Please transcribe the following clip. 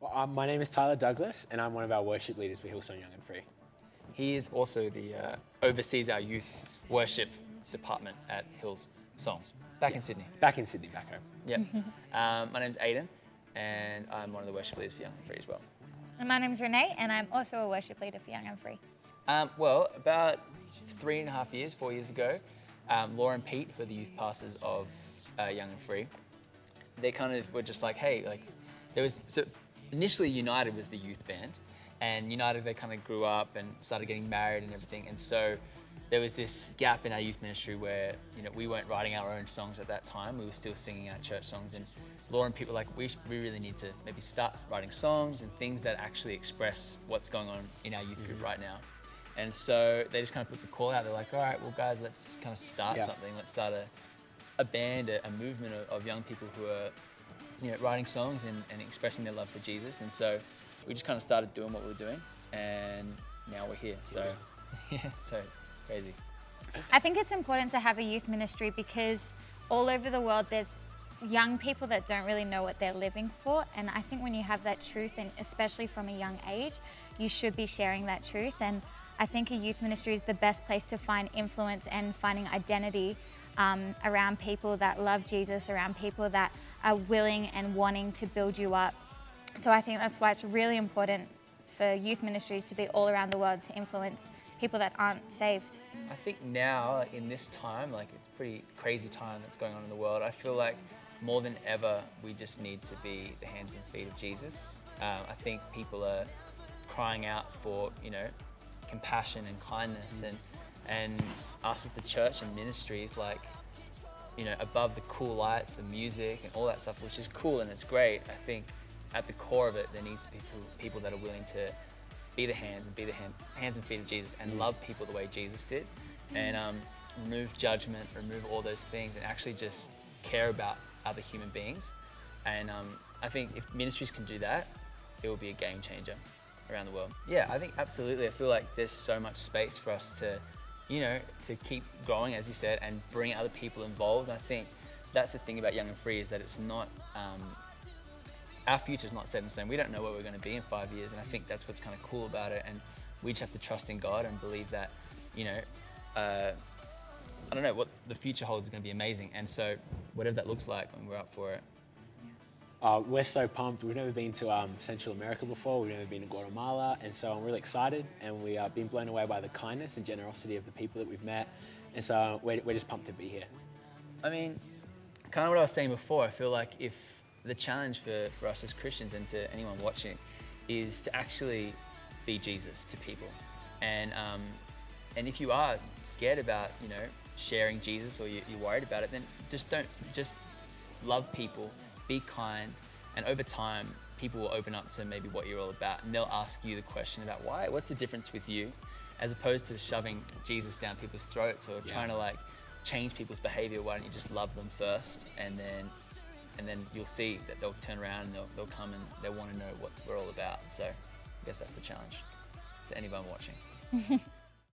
Well, my name is Tyler Douglas, and I'm one of our worship leaders for Hillsong Young and Free. He is also the oversees our youth worship department at Hillsong, back in Sydney. Back in Sydney, back home. Yeah. My name's Aiden, and I'm one of the worship leaders for Young and Free as well. And my name's Renee, and I'm also a worship leader for Young and Free. Well, about 3.5 years, 4 years ago, Laura and Pete, who are the youth pastors of Young and Free, they kind of were just like, hey, like, so initially United was the youth band, and United, they kind of grew up and started getting married and everything, and so there was this gap in our youth ministry where, you know, we weren't writing our own songs at that time. We were still singing our church songs, and Laura and Pete were like, we really need to maybe start writing songs and things that actually express what's going on in our youth group right now. And so they just kind of put the call out. They're like, all right, well, guys, let's kind of start something. Let's start a band, a movement of young people who are, you know, writing songs and expressing their love for Jesus. And so we just kind of started doing what we were doing, and now we're here. So, yeah, so crazy. I think it's important to have a youth ministry because all over the world there's young people that don't really know what they're living for. And I think when you have that truth, and especially from a young age, you should be sharing that truth. And I think a youth ministry is the best place to find influence and finding identity around people that love Jesus, around people that are willing and wanting to build you up. So I think that's why it's really important for youth ministries to be all around the world to influence people that aren't saved. I think now, like in this time, like it's a pretty crazy time that's going on in the world. I feel like more than ever, we just need to be the hands and feet of Jesus. I think people are crying out for, you know, compassion and kindness, and us as the church and ministries, like, you know, above the cool lights, the music and all that stuff, which is cool and it's great. I think at the core of it, there needs to be people that are willing to be the hands and feet of Jesus and love people the way Jesus did, and remove judgment, remove all those things, and actually just care about other human beings. And I think if ministries can do that, it will be a game changer around the world. Yeah, I think absolutely. I feel like there's so much space for us to, you know, to keep growing, as you said, and bring other people involved. And I think that's the thing about Young and Free, is that it's not, our future's not set in stone. We don't know where we're going to be in 5 years, and I think that's what's kind of cool about it. And we just have to trust in God and believe that, you know, I don't know, what the future holds is going to be amazing. And so whatever that looks like, we're up for it. We're so pumped. We've never been to Central America before. We've never been to Guatemala, and so I'm really excited, and we are being blown away by the kindness and generosity of the people that we've met, and so we're just pumped to be here. I mean, kind of what I was saying before, I feel like if the challenge for us as Christians and to anyone watching is to actually be Jesus to people. And if you are scared about, you know, sharing Jesus, or you're worried about it, then just love people, be kind, and over time, people will open up to maybe what you're all about, and they'll ask you the question about what's the difference with you, as opposed to shoving Jesus down people's throats or trying to like change people's behavior. Why don't you just love them first, and then you'll see that they'll turn around and they'll come and they'll want to know what we're all about. So I guess that's the challenge to anyone watching.